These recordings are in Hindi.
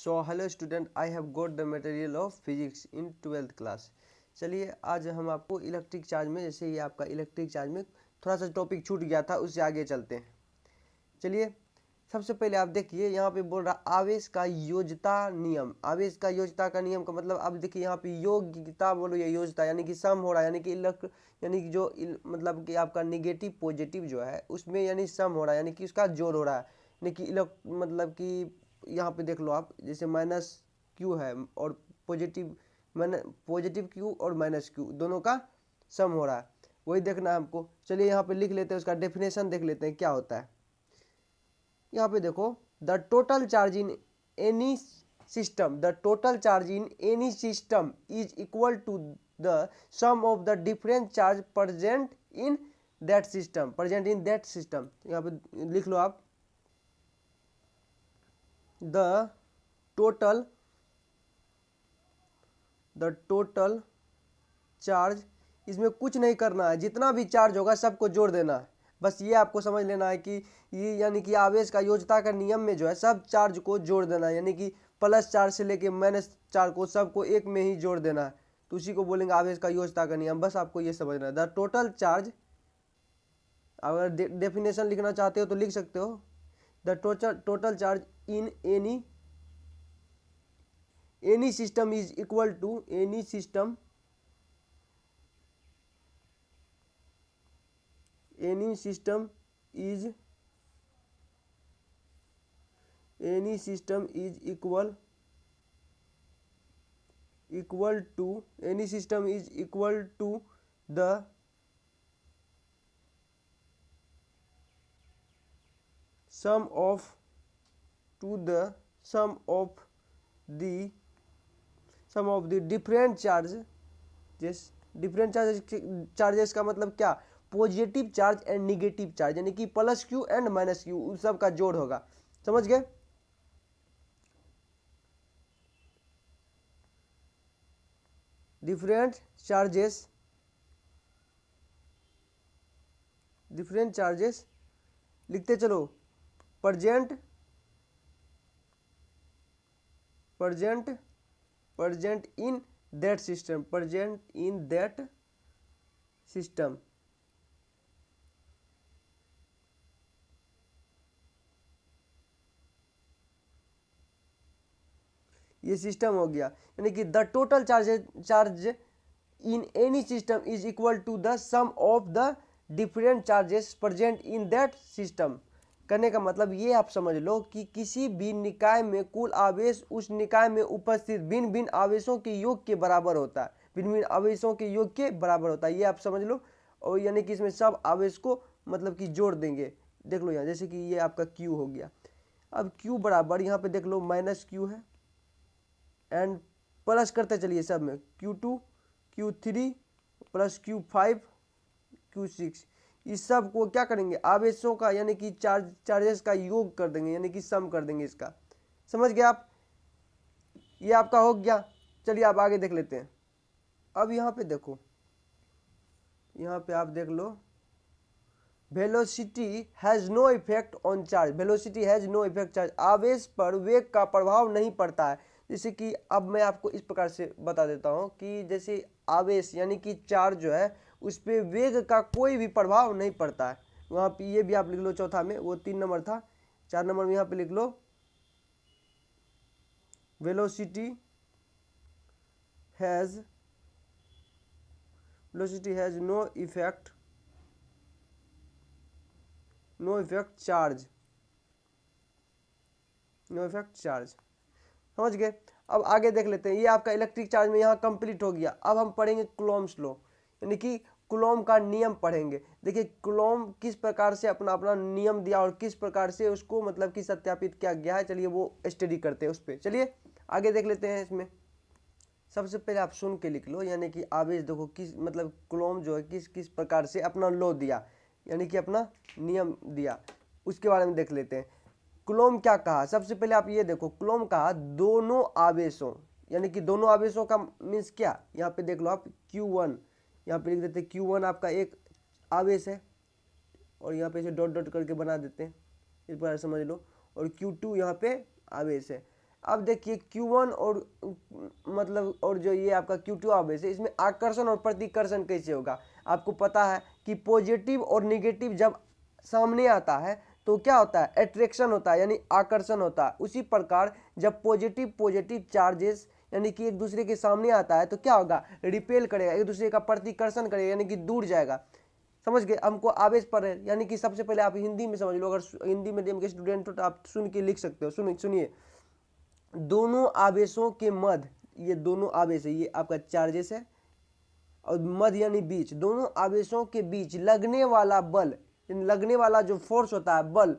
So hello student, I have got the material of physics in 12th class. चलिए आज हम आपको इलेक्ट्रिक चार्ज में, जैसे ये आपका इलेक्ट्रिक चार्ज में थोड़ा सा टॉपिक छूट गया था, उससे आगे चलते हैं। चलिए सबसे पहले आप देखिए, यहाँ पे बोल रहा आवेश का योज्यता नियम। आवेश का योज्यता का नियम का मतलब आप देखिए यहाँ पे योग्यता बोलो या योज्यता, यानी कि सम हो रहा है, यानी कि यानी कि जो मतलब कि आपका निगेटिव पॉजिटिव जो है उसमें यानी सम हो रहा है, यानी कि उसका जोड़ हो रहा है। यानी कि मतलब कि यहाँ पे देख लो आप, जैसे माइनस क्यू है और पॉजिटिव पॉजिटिव क्यू और माइनस क्यू दोनों का सम हो रहा है, वही देखना है हमको। चलिए यहाँ पे लिख लेते हैं, उसका डेफिनेशन देख लेते हैं क्या होता है। यहाँ पे देखो, the total charge in any system, the total charge in any system is equal to the sum of the different charge present in that system, present in that system. यहाँ पे लिख लो आप, द टोटल चार्ज, इसमें कुछ नहीं करना है, जितना भी चार्ज होगा सबको जोड़ देना है। बस ये आपको समझ लेना है कि ये यानी कि आवेश का योज्यता का नियम में जो है सब चार्ज को जोड़ देना है, यानी कि प्लस चार्ज से लेके माइनस चार्ज को सबको एक में ही जोड़ देना है, तो उसी को बोलेंगे आवेश का योज्यता का नियम। बस आपको ये समझना है। द टोटल चार्ज, अगर डेफिनेशन लिखना चाहते हो तो लिख सकते हो, the total charge in any system is equal to any system is equal to the sum of the different charges का मतलब क्या, positive charge and negative charge, यानी कि plus Q and minus Q, उन सब का जोड़ होगा। समझ गए? डिफरेंट चार्जेस लिखते चलो, प्रेजेंट इन दैट सिस्टम, ये सिस्टम हो गया। यानी कि the total charge in any system is equal to the sum of the different charges present in that system. करने का मतलब ये आप समझ लो कि किसी भी निकाय में कुल आवेश उस निकाय में उपस्थित भिन्न भिन्न आवेशों के योग के बराबर होता है, भिन्न भिन्न आवेशों के योग के बराबर होता है, ये आप समझ लो। और यानी कि इसमें सब आवेश को मतलब कि जोड़ देंगे। देख लो यहाँ, जैसे कि ये आपका Q हो गया, अब Q बराबर यहाँ पे देख लो माइनस Q है, एंड प्लस करते चलिए सब में, Q2 Q3 plus Q5 Q6, इस सब को क्या करेंगे, आवेशों का यानी कि चार्जेस का योग कर देंगे, यानी कि सम कर देंगे इसका। समझ गए आप? ये आपका हो गया। चलिए आप आगे देख लेते हैं। अब यहाँ पे देखो, यहाँ पे आप देख लो, velocity has no effect on charge, velocity has no effect charge, आवेश पर वेग का प्रभाव नहीं पड़ता है। जैसे कि अब मैं आपको इस प्रकार से बता देता हूँ कि जैसे आवेश यानी कि चार्ज जो है उस पर वेग का कोई भी प्रभाव नहीं पड़ता है। वहाँ पे ये भी आप लिख लो, चौथा में, वो 3 नंबर था, 4 नंबर में यहाँ पे लिख लो, velocity has no effect charge, समझ गए? अब आगे देख लेते हैं। ये आपका इलेक्ट्रिक चार्ज में यहाँ कंप्लीट हो गया। अब हम पढ़ेंगे कूलॉम्स लॉ, यानी कि कूलॉम का नियम पढ़ेंगे। देखिए कूलॉम किस प्रकार से अपना अपना नियम दिया और किस प्रकार से उसको मतलब कि सत्यापित किया गया है, चलिए वो स्टडी करते हैं उस पर। चलिए आगे देख लेते हैं। इसमें सबसे पहले आप सुन के लिख लो, यानी कि आवेश देखो किस मतलब कूलॉम जो है किस किस प्रकार से अपना लॉ दिया, यानी कि अपना नियम दिया, उसके बारे में देख लेते हैं। कूलॉम क्या कहा, सबसे पहले आप ये देखो, कूलॉम कहा दोनों आवेशों, यानी कि दोनों आवेशों का मीन्स क्या, यहाँ पे देख लो आप Q1, यहाँ पे लिख देते हैं Q1 आपका एक आवेश है, और यहाँ पे इसे डॉट डॉट करके बना देते हैं, इस प्रकार समझ लो। और Q2 यहाँ पे आवेश है, अब देखिए Q1 और मतलब और जो ये आपका Q2 आवेश है, इसमें आकर्षण और प्रतिकर्षण कैसे होगा। आपको पता है कि पॉजिटिव और निगेटिव जब सामने आता है तो क्या होता है, अट्रैक्शन होता है यानी आकर्षण होता है। उसी प्रकार जब पॉजिटिव पॉजिटिव चार्जेस यानी कि एक दूसरे के सामने आता है तो क्या होगा, रिपेल करेगा, एक दूसरे का प्रतिकर्षण करेगा यानी कि दूर जाएगा। समझ गए, हमको आवेश पर है यानी कि सबसे पहले आप हिंदी में समझ लो, अगर हिंदी मीडियम के स्टूडेंट हो तो आप सुन के लिख सकते हो। सुनिए, दोनों आवेशों के मध्य, ये दोनों आवेश है, ये आपका चार्जेस है, और मध्य यानी बीच, दोनों आवेशों के बीच लगने वाला बल, लगने वाला जो फोर्स होता है, बल,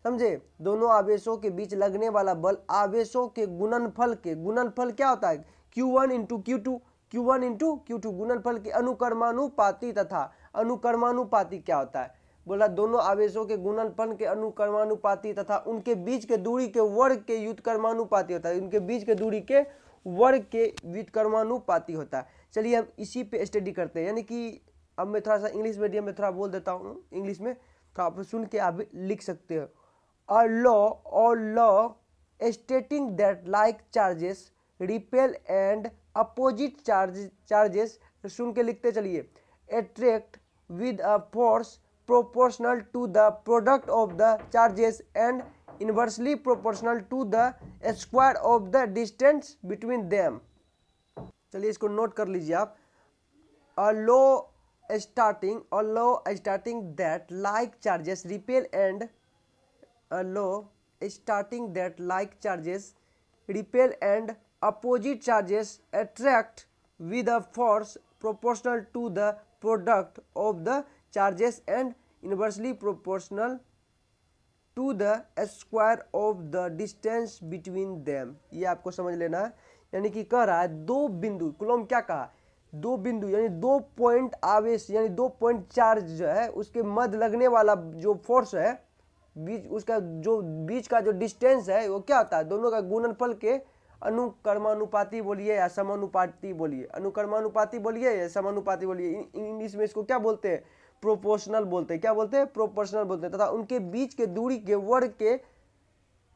समझे, दोनों आवेशों के बीच लगने वाला बल आवेशों के गुणनफल के, गुणनफल क्या होता है, Q1 into Q2, Q1 into Q2 गुणनफल के अनुकर्मानुपाती तथा, अनुकर्मानुपाती क्या होता है, बोला दोनों आवेशों के गुणनफल के अनुकर्मानुपाती तथा उनके बीच के दूरी के वर्ग के व्युत्क्रमानुपाती होता है, उनके बीच के दूरी के वर्ग के व्युत्क्रमानुपाती होता है। चलिए हम इसी पे स्टडी करते हैं, यानी कि अब मैं थोड़ा सा इंग्लिश मीडियम में थोड़ा बोल देता हूँ, इंग्लिश में थोड़ा आप सुन के आप लिख सकते हो। A law or law stating that like charges repel and opposite charges, सुन के लिखते चलिए, attract with a force proportional to the product of the charges and inversely proportional to the square of the distance between them। चलिए इसको नोट कर लीजिए आप। A law starting that like charges repel and a law starting that like charges repel and opposite charges attract with a force proportional to the product of the charges and inversely proportional to the square of the distance between them। ये आपको समझ लेना है, यानी कि कह रहा है दो बिंदु, कुलॉम क्या कहा, दो बिंदु यानी दो पॉइंट आवेश यानी दो पॉइंट चार्ज जो है उसके मध्य लगने वाला जो फोर्स है, बीच उसका जो बीच का जो डिस्टेंस है वो क्या होता है, दोनों का गुणनफल के अनुकर्मानुपाती बोलिए या समानुपाती बोलिए, अनुकर्मानुपाती बोलिए या समानुपाती बोलिए, इंग्लिश में इसको क्या बोलते हैं, प्रोपोर्शनल बोलते हैं। क्या बोलते हैं, प्रोपोर्शनल बोलते हैं। तथा उनके बीच के दूरी के वर्ग के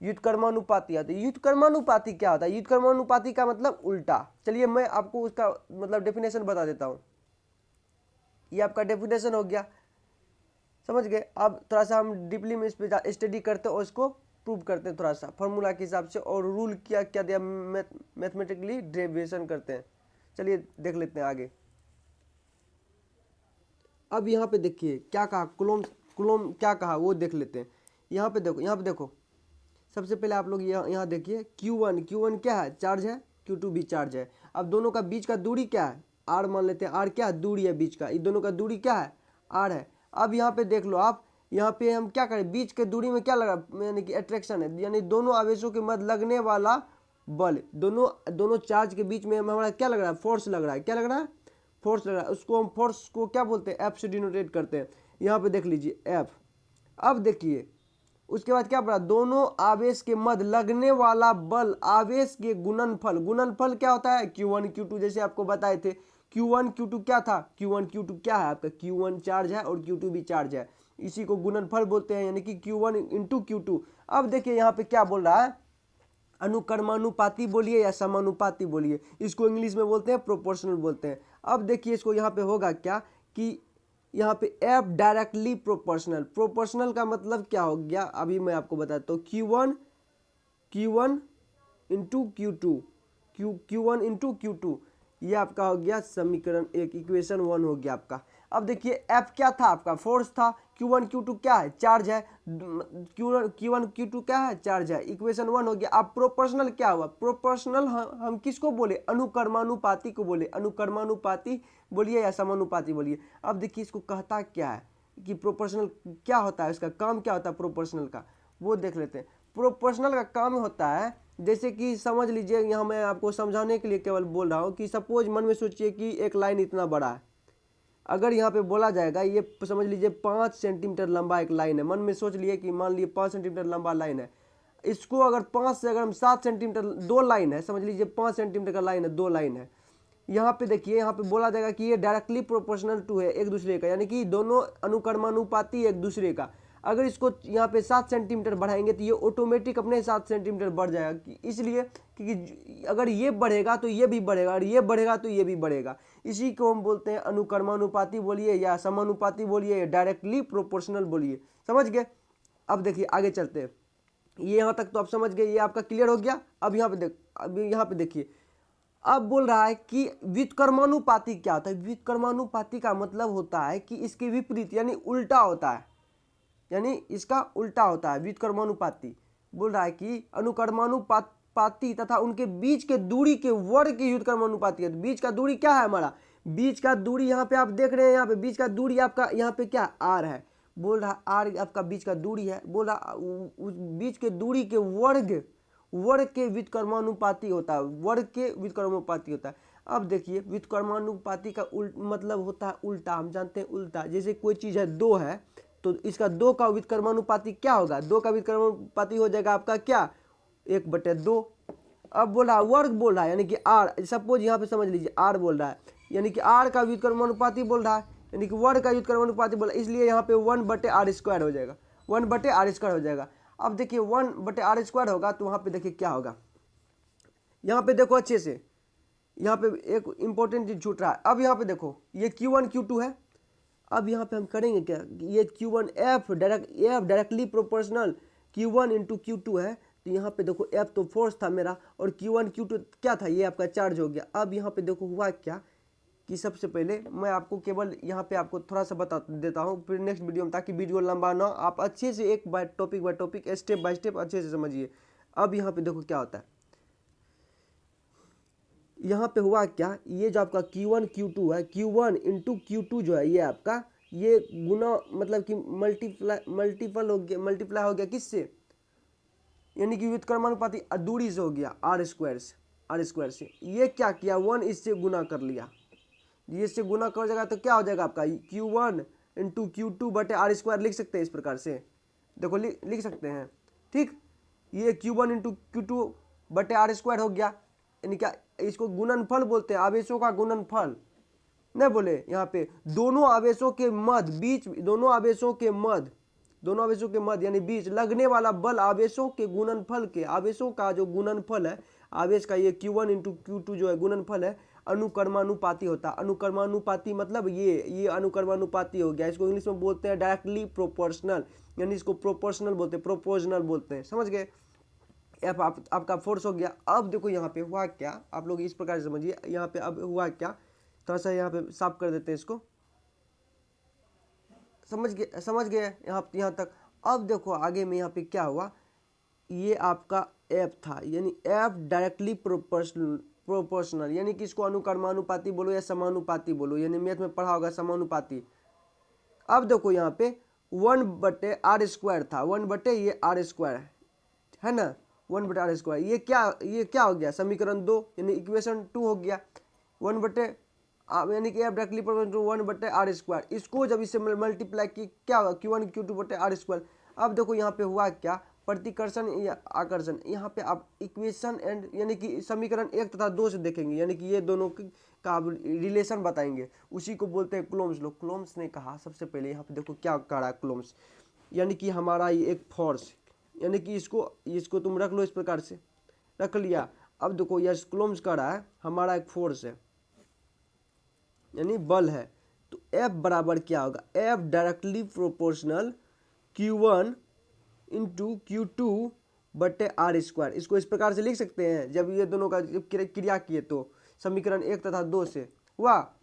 व्युत्क्रमानुपाती आते हैं। व्युत्क्रमानुपाती क्या होता है, व्युत्क्रमानुपाती का मतलब उल्टा। चलिए मैं आपको उसका मतलब डेफिनेशन बता देता हूँ। ये आपका डेफिनेशन हो गया, समझ गए। अब थोड़ा सा हम डीपली में इस पर स्टडी करते हैं और इसको प्रूव करते हैं थोड़ा सा फॉर्मूला के हिसाब से, और रूल क्या क्या दिया मैथमेटिकली डेरिवेशन करते हैं। चलिए देख लेते हैं आगे। अब यहाँ पे देखिए क्या कहा, कुलोम क्या कहा वो देख लेते हैं। यहाँ पे देखो, सबसे पहले आप लोग यहाँ देखिए Q1 क्या है, चार्ज है, Q2 भी चार्ज है। अब दोनों का बीच का दूरी क्या है, R मान लेते हैं, R क्या है, दूरी है बीच का, इन दोनों का दूरी क्या है, R है। अब यहाँ पे देख लो आप, यहाँ पे हम क्या करें, बीच के दूरी में क्या लगा यानी कि अट्रैक्शन है, यानी दोनों आवेशों के मध्य लगने वाला बल, दोनों चार्ज के बीच में हमारा क्या लग रहा है, फोर्स लग रहा है। क्या लग रहा है, फोर्स लग रहा है। उसको हम फोर्स को क्या बोलते हैं, F से डिनोटेट करते हैं। यहाँ पे देख लीजिए F। अब देखिए उसके बाद क्या पड़ा, दोनों आवेश के मध्य लगने वाला बल आवेश के गुणनफल, गुणनफल क्या होता है, Q1 Q2, जैसे आपको बताए थे। Q1 Q2 क्या था, Q1 Q2 क्या है आपका, Q1 चार्ज है और Q2 भी चार्ज है, इसी को गुणनफल बोलते हैं, यानी कि Q1 इंटू Q2। अब देखिए यहाँ पे क्या बोल रहा है, अनुकर्मानुपाती बोलिए या समानुपाती बोलिए, इसको इंग्लिश में बोलते हैं प्रोपोर्शनल बोलते हैं। अब देखिए इसको यहाँ पे होगा क्या कि यहाँ पे F डायरेक्टली प्रोपोर्शनल, प्रोपोर्शनल का मतलब क्या हो गया, अभी मैं आपको बताता हूँ। Q1 into Q1 into Q2, ये आपका हो गया समीकरण 1, इक्वेशन 1 हो गया आपका। अब देखिए F क्या था आपका, फोर्स था, Q1 Q2 क्या है, चार्ज है, Q1 Q2 क्या है, चार्ज है, इक्वेशन 1 हो गया। अब प्रोपोर्शनल क्या हुआ, प्रोपोर्शनल हम किसको बोले, अनुकर्मानुपाती को बोले, अनुकर्मानुपाती बोलिए या समानुपाती बोलिए। अब देखिए इसको कहता क्या है कि प्रोपोर्शनल क्या होता है, इसका काम क्या होता है प्रोपोर्शनल का, वो देख लेते हैं। प्रोपोर्शनल का काम होता है, जैसे कि समझ लीजिए, यहाँ मैं आपको समझाने के लिए केवल बोल रहा हूँ कि सपोज मन में सोचिए कि एक लाइन इतना बड़ा है, अगर यहाँ पे बोला जाएगा, ये समझ लीजिए 5 सेंटीमीटर लंबा एक लाइन है, मन में सोच लिए कि मान लिए 5 सेंटीमीटर लंबा लाइन है, इसको अगर 5 से अगर हम 7 सेंटीमीटर, दो लाइन है, समझ लीजिए 5 सेंटीमीटर का लाइन है, दो लाइन है। यहाँ पे देखिए, यहाँ पे बोला जाएगा कि ये डायरेक्टली प्रोपोर्शनल टू है एक दूसरे का, यानी कि दोनों अनुकर्मानुपाती एक दूसरे का। अगर इसको यहाँ पे 7 सेंटीमीटर बढ़ाएंगे तो ये ऑटोमेटिक अपने 7 सेंटीमीटर बढ़ जाएगा, इसलिए क्योंकि अगर ये बढ़ेगा तो ये भी बढ़ेगा और ये बढ़ेगा तो ये भी बढ़ेगा। इसी को हम बोलते हैं अनुक्रमानुपाती बोलिए या समानुपाती बोलिए या डायरेक्टली प्रोपोर्शनल बोलिए। समझ गए? अब देखिए आगे चलते हैं। ये यहाँ तक तो आप समझ गए, ये आपका क्लियर हो गया। अब यहाँ पे देखिए, अब बोल रहा है कि व्युत्क्रमानुपाती क्या होता है। व्युत्क्रमानुपाती का मतलब होता है कि इसके विपरीत यानी उल्टा होता है, यानी इसका उल्टा होता है। व्युत्क्रमानुपाती बोल रहा है कि अनुक्रमानुपाती तथा उनके बीच के दूरी के वर्ग के व्युत्क्रमानुपाती है। तो बीच का दूरी क्या है हमारा, बीच का दूरी यहाँ पे आप देख रहे हैं, यहाँ पे बीच का दूरी आपका यहाँ पे क्या आर है। बोल रहा आर आपका बीच का दूरी है। बोल रहा उस बीच के दूरी के वर्ग के व्युत्क्रमानुपाती होता है, वर्ग के व्युत्क्रमानुपाती होता है। अब देखिए व्युत्क्रमानुपाती का मतलब होता है उल्टा। हम जानते हैं उल्टा, जैसे कोई चीज़ है 2 है तो इसका 2 का व्युत्क्रमानुपाती क्या होगा, 2 का व्युत्क्रमानुपाती हो जाएगा आपका क्या 1/2। अब बोला वर्ग बोल रहा है यानी कि आर, सपोज यहाँ पे समझ लीजिए आर बोल रहा है यानी कि आर का व्युत्क्रमानुपाती बोल रहा है यानी कि वर्ग का व्युत्क्रमानुपाती बोल रहा है, इसलिए यहाँ पे 1/r² हो जाएगा, 1/r² हो जाएगा। अब देखिए 1/r² होगा तो वहाँ पे देखिए क्या होगा, यहाँ पे देखो अच्छे से, यहाँ पे एक इंपॉर्टेंट चीज छूट रहा है। अब यहाँ पे देखो ये Q1 Q2 है। अब यहाँ पे हम करेंगे क्या, ये Q1 F directly proportional Q1 × Q2 है। तो यहाँ पे देखो F तो फोर्स था मेरा और Q1 Q2 क्या था, ये आपका चार्ज हो गया। अब यहाँ पे देखो हुआ क्या कि सबसे पहले मैं आपको केवल यहाँ पे आपको थोड़ा सा बता देता हूँ, फिर नेक्स्ट वीडियो में, ताकि वीडियो लंबा ना, आप अच्छे से एक by topic step by step अच्छे से समझिए। अब यहाँ पे देखो क्या होता है, यहाँ पे हुआ क्या, ये जो आपका Q1 Q2 है, Q1 × Q2 जो है ये आपका ये गुना मतलब कि मल्टीप्लाई हो गया किससे, यानी कि व्युत्क्रमानुपाती दूरी से हो गया r² से। ये क्या किया 1 इससे गुना कर लिया, ये इससे गुना कर जाएगा तो क्या हो जाएगा आपका Q1 × Q2/r² लिख सकते हैं इस प्रकार से। देखो लिख सकते हैं, ठीक। ये Q1 × Q2/r² हो गया, यानी क्या इसको गुणनफल बोलते हैं, आवेशों का गुणनफल नहीं बोले। यहाँ पे दोनों आवेशों के मध्य यानी बीच लगने वाला बल आवेशों के गुणनफल के, आवेशों का जो गुणनफल है आवेश का, ये Q1 × Q2 जो है गुणनफल है, अनुक्रमानुपाती होता है। अनुक्रमानुपाती मतलब ये अनुक्रमानुपाती हो गया। इसको इंग्लिश में बोलते हैं डायरेक्टली प्रोपोर्शनल, यानी इसको प्रोपोर्शनल बोलते हैं, प्रोपोर्शनल बोलते हैं। समझ गए? एफ आपका फोर्स हो गया। अब देखो यहाँ पे हुआ क्या, आप लोग इस प्रकार से समझिए। यहाँ पे अब हुआ क्या, थोड़ा सा यहाँ पे साफ कर देते हैं इसको। समझ गए यहाँ तक। अब देखो आगे में यहाँ पे क्या हुआ, ये आपका एफ था, यानी एफ डायरेक्टली प्रोपोर्शनल, यानी कि इसको अनुक्रमानुपाती बोलो या समानुपाती बोलो, यानी मैथ में पढ़ा होगा समानुपाती। अब देखो यहाँ पे 1/r² था, 1/r² है ना, 1/r²। ये क्या हो गया, समीकरण 2 यानी इक्वेशन 2 हो गया। यानी कि एफ डायरेक्टली प्रोपोर्शनल 1/r²। इसको जब इससे मल्टीप्लाई की क्या होगा Q1 Q2/r²। अब देखो यहाँ पे हुआ क्या, प्रतिकर्षण या आकर्षण। यहाँ पे आप इक्वेशन एंड यानी कि समीकरण 1 तथा 2 से देखेंगे, यानी कि ये दोनों का रिलेशन बताएंगे, उसी को बोलते हैं कुलोम्स लॉ। कुलोम्स ने कहा सबसे पहले, यहाँ पे देखो क्या कह रहा है कुलोम्स, यानी कि हमारा ये एक फोर्स, यानी कि इसको तुम रख लो इस प्रकार से, रख लिया। अब देखो यह कुलोम्स कह रहा है हमारा एक फोर्स है यानी बल है, तो F बराबर क्या होगा, F directly proportional Q1 × Q2/r²। इसको इस प्रकार से लिख सकते हैं, जब ये दोनों का क्रिया किए तो समीकरण 1 तथा 2 से हुआ।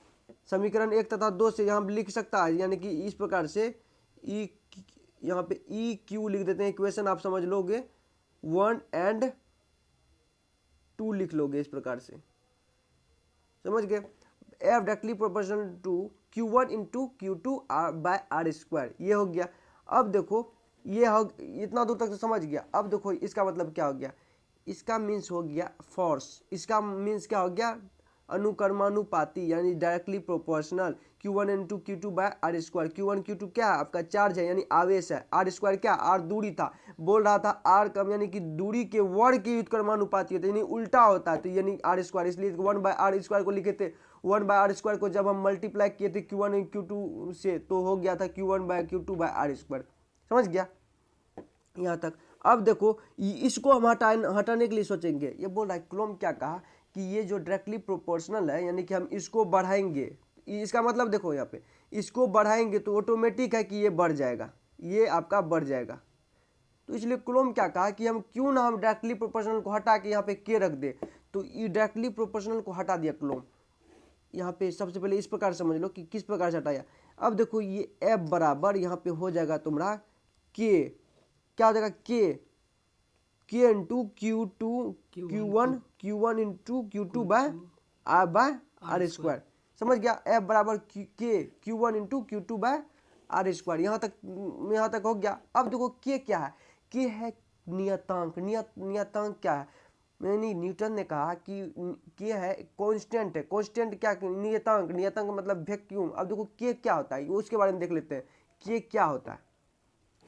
समीकरण 1 तथा 2 से यहाँ लिख सकता है, यानी कि इस प्रकार से यहाँ पे EQ लिख देते हैं, इक्वेशन आप समझ लोगे 1 और 2 लिख लोगे इस प्रकार से। समझ गए? F directly proportional to Q1 × Q2/r², ये हो गया। अब देखो ये हो, इतना दूर तक तो समझ गया। अब देखो इसका मतलब क्या हो गया, इसका मीन्स हो गया फोर्स, इसका मीन्स क्या हो गया अनुक्रमानुपाती, यानी directly proportional Q1 × Q2/r²। Q1 Q2 क्या है आपका चार्ज है यानी आवेश है, r² क्या r दूरी था, बोल रहा था r कम यानी कि दूरी के वर्ग की व्युत्क्रमानुपाती होता है, यानी उल्टा होता है, तो यानी r², इसलिए 1/r² को लिखे थे। 1/r² को जब हम मल्टीप्लाई किए थे Q1 × Q2 से तो हो गया था Q1/Q2/r²। समझ गया यहाँ तक। अब देखो इसको हम हटाने के लिए सोचेंगे। ये बोल रहा है कुलॉम क्या कहा कि ये जो डायरेक्टली प्रोपोर्शनल है, यानी कि हम इसको बढ़ाएंगे, इसका मतलब देखो यहाँ पे इसको बढ़ाएंगे तो ऑटोमेटिक है कि ये बढ़ जाएगा, ये आपका बढ़ जाएगा। तो इसलिए कुलॉम क्या कहा कि हम क्यों ना हम डायरेक्टली प्रोपोर्शनल को हटा के यहाँ पे के रख दे। तो ये डायरेक्टली प्रोपोर्शनल को हटा दिया कुलॉम। यहाँ पे सबसे पहले इस प्रकार समझ लो कि किस प्रकार से हटाया। अब देखो ये F बराबर यहाँ पे हो जाएगा तुम्हारा के, क्या हो जाएगा K into Q1 into Q2 by r square. समझ गया, F बराबर के Q1 into Q2 by r square. यहाँ तक हो गया। अब देखो के क्या है, के है नियतांक। नियतांक क्या है, यानी न्यूटन ने कहा कि है कांस्टेंट है। कांस्टेंट क्या, नियतांक। नियतांक मतलब वैक्यूम। अब देखो के क्या होता है उसके बारे में देख लेते हैं, के क्या होता है।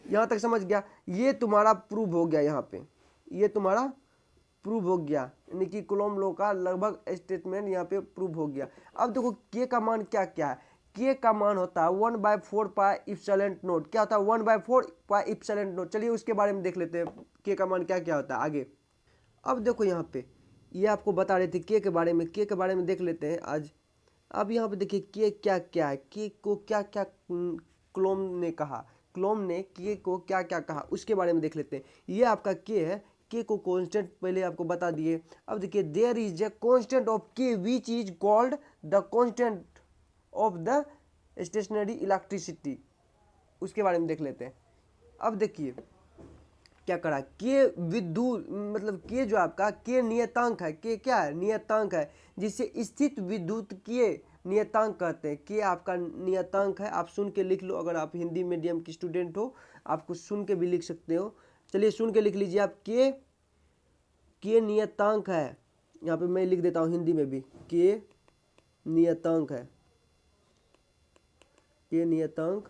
यहाँ तक समझ गया, ये तुम्हारा प्रूव हो गया। यहाँ पे ये तुम्हारा प्रूव हो गया, यानी कि कुलॉम लॉ का लगभग स्टेटमेंट यहाँ पे प्रूव हो गया। अब देखो के का मान क्या क्या है। के का मान होता है 1/4 पाई इप्सिलॉन नॉट। क्या होता है 1/4 पाई इप्सिलॉन नॉट। चलिए उसके बारे में देख लेते हैं के का मान क्या क्या होता है आगे। अब देखो यहाँ पे ये आपको बता रहे थे के के बारे में, के के बारे में देख लेते हैं आज। अब यहाँ पे देखिए के क्या क्या है, के को क्या क्या कुलॉम ने कहा, कुलॉम ने के को क्या क्या कहा उसके बारे में देख लेते हैं। ये आपका के है, के को कांस्टेंट पहले आपको बता दिए। अब देखिए there is a constant of K which is called the constant of the stationary electricity, उसके बारे में देख लेते हैं। अब देखिए क्या करा, के विद्युत मतलब के जो आपका के नियतांक है, के क्या है नियतांक है, जिसे स्थित विद्युत के नियतांक कहते हैं। के आपका नियतांक है, आप सुन के लिख लो। अगर आप हिंदी मीडियम की स्टूडेंट हो आपको सुन के भी लिख सकते हो। चलिए सुन के लिख लीजिए आप, के नियतांक है। यहाँ पे मैं लिख देता हूँ हिंदी में भी, के नियतांक है, के नियतांक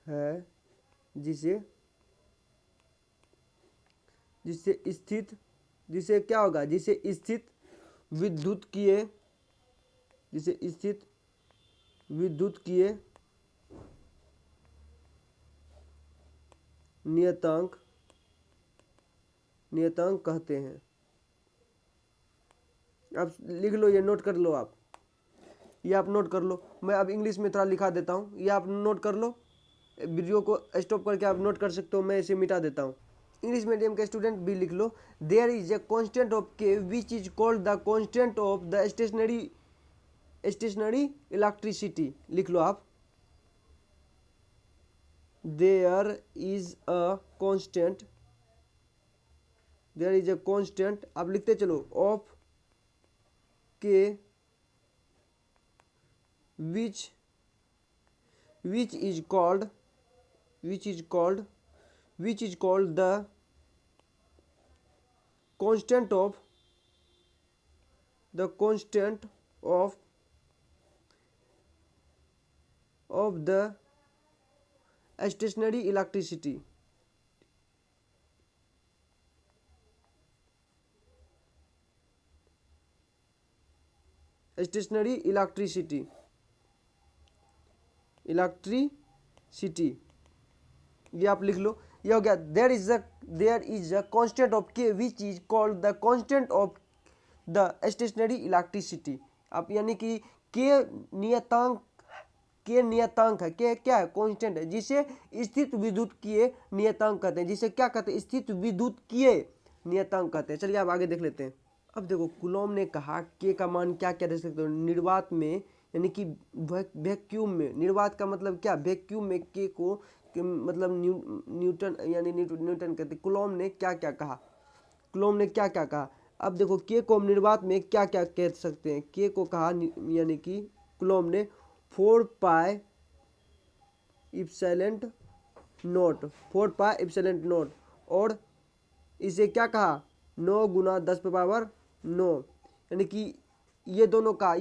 है जिसे क्या होगा, जिसे स्थित विद्युतकीय नियतांक कहते हैं। आप लिख लो, ये नोट कर लो आप, ये आप नोट कर लो। मैं अब इंग्लिश में थोड़ा लिखा देता हूँ, ये आप नोट कर लो। वीडियो को स्टॉप करके आप नोट कर सकते हो, मैं इसे मिटा देता हूँ। इंग्लिश मीडियम के स्टूडेंट भी लिख लो। There is a constant of K which is called the constant of the stationary electricity. लिख लो आप, देयर इज अ कांस्टेंट, आप लिखते चलो, ऑफ के which is called the constant of the stationary electricity। Stationary electricity ये आप लिख लो। ये हो गया, there is a constant of K which is called the constant of the stationary electricity. आप यानी कि के नियतांक है, के क्या है कांस्टेंट है, जिसे स्थित विद्युतकीय नियतांक कहते हैं। जिसे क्या कहते हैं, स्थित विद्युतकीय नियतांक कहते हैं। चलिए आप आगे देख लेते हैं। अब देखो कुलॉम ने कहा के का मान क्या क्या दे सकते हो निर्वात में, यानी कि वैक्यूम में। निर्वात का मतलब क्या, वैक्यूम में के को मतलब न्यूटन यानी न्यूटन कहते। कुलॉम ने क्या क्या कहा, अब देखो के को हम निर्वात में क्या क्या कह सकते हैं। के को कहा यानी कि कुलॉम ने 4 पाई इप्सिलॉन नॉट, और इसे क्या कहा 9 गुना 10⁻9, यानी कि ये दोनों होगा,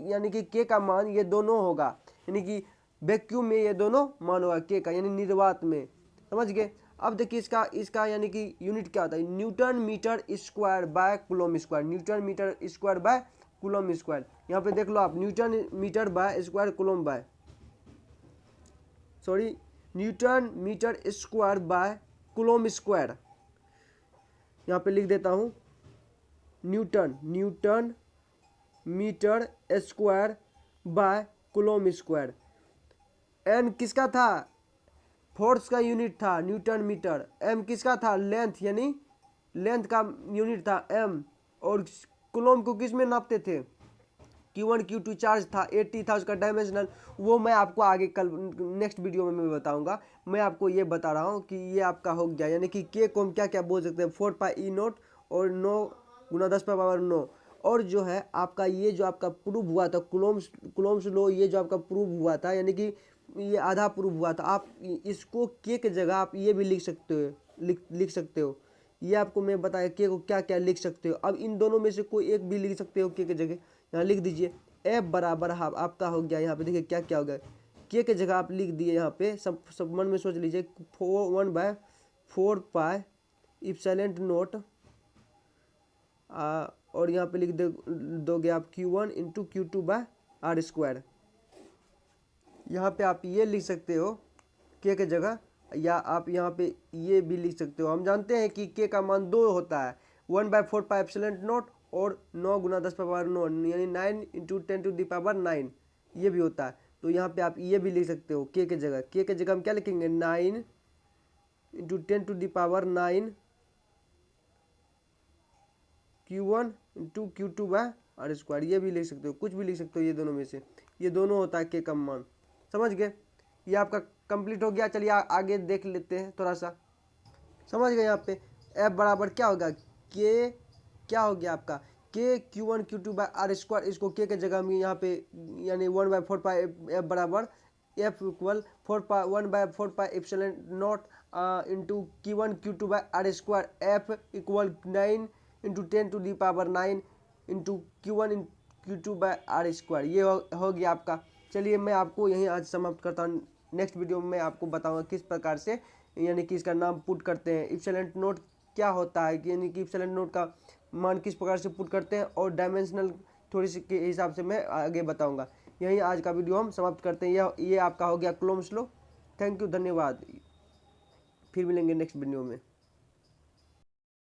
यानी कि के का मान ये दोनों होगा, यानी कि वैक्यूम में ये दोनों मान होगा के का, यानी निर्वात में। समझ गए। अब देखिए इसका यानी कि यूनिट क्या होता है, newton metre square by coulomb square. Newton metre square by coulomb square. यहाँ पे देख लो आप, newton metre by square coulomb by. Sorry newton metre square by coulomb square. यहाँ पे लिख देता हूँ newton metre square by coulomb square. N किसका था, फोर्स का यूनिट था न्यूटन मीटर। एम किसका था, लेंथ यानी लेंथ का यूनिट था एम। और कूलम को किस में नापते थे, Q1 Q2 चार्ज था, 80 था उसका डायमेंशनल। वो मैं आपको आगे कल नेक्स्ट वीडियो में मैं बताऊंगा। मैं आपको ये बता रहा हूँ कि ये आपका हो गया, यानी कि के को हम क्या क्या बोल सकते हैं, 4πe0 और 9 × 10⁻9। और जो है आपका ये जो आपका प्रूव हुआ था कूलम्स लॉ, ये जो आपका प्रूव हुआ था, यानी कि ये आधा प्रूव हुआ था। आप इसको के जगह आप ये भी लिख सकते हो, लिख सकते हो। ये आपको मैं बताया के को क्या क्या लिख सकते हो। अब इन दोनों में से कोई एक भी लिख सकते हो के जगह। यहाँ लिख दीजिए एफ बराबर हाफ आपका हो गया। यहाँ पे देखिए क्या क्या हो गया, के जगह आप लिख दिए। यहाँ पे सब मन में सोच लीजिए 1/4π इप्सिलॉन नॉट, और यहाँ पे लिख दोगे आप Q1 × Q2/r²। यहाँ पे आप ये लिख सकते हो के जगह, या आप यहाँ पे ये भी लिख सकते हो। हम जानते हैं कि के का मान 2 होता है, 1/4π इप्सिलॉन नॉट और 9 × 10⁻9 यानी 9 × 10⁻9 ये भी होता है। तो यहाँ पे आप ये भी लिख सकते हो के जगह। के जगह हम क्या लिखेंगे, 9 × 10⁻9 Q1 × Q2/r²। ये भी लिख सकते हो, कुछ भी लिख सकते हो ये दोनों में से। ये दोनों होता है के का मान। समझ गए, ये आपका कंप्लीट हो गया। चलिए आगे देख लेते हैं थोड़ा सा। समझ गए, यहाँ पे एफ बराबर क्या होगा, के क्या हो गया आपका के Q1 Q2/r²। इसको के जगह में यहाँ पे यानी 1/4π एफ बराबर F equal 1/4π epsilon naught into Q1 Q2/r²। F equal 9 × 10⁻9 into Q1 Q2/r²। ये हो गया आपका। चलिए मैं आपको यहीं आज समाप्त करता हूँ। नेक्स्ट वीडियो में मैं आपको बताऊंगा किस प्रकार से यानी कि इसका नाम पुट करते हैं, इप्सिलॉन नोट क्या होता है, यानी कि इप्सिलॉन नोट का मान किस प्रकार से पुट करते हैं, और डायमेंशनल थोड़ी सी के हिसाब से मैं आगे बताऊंगा। यहीं आज का वीडियो हम समाप्त करते हैं। ये आपका हो गया कूलम्स लॉ। थैंक यू, धन्यवाद। फिर मिलेंगे नेक्स्ट वीडियो में।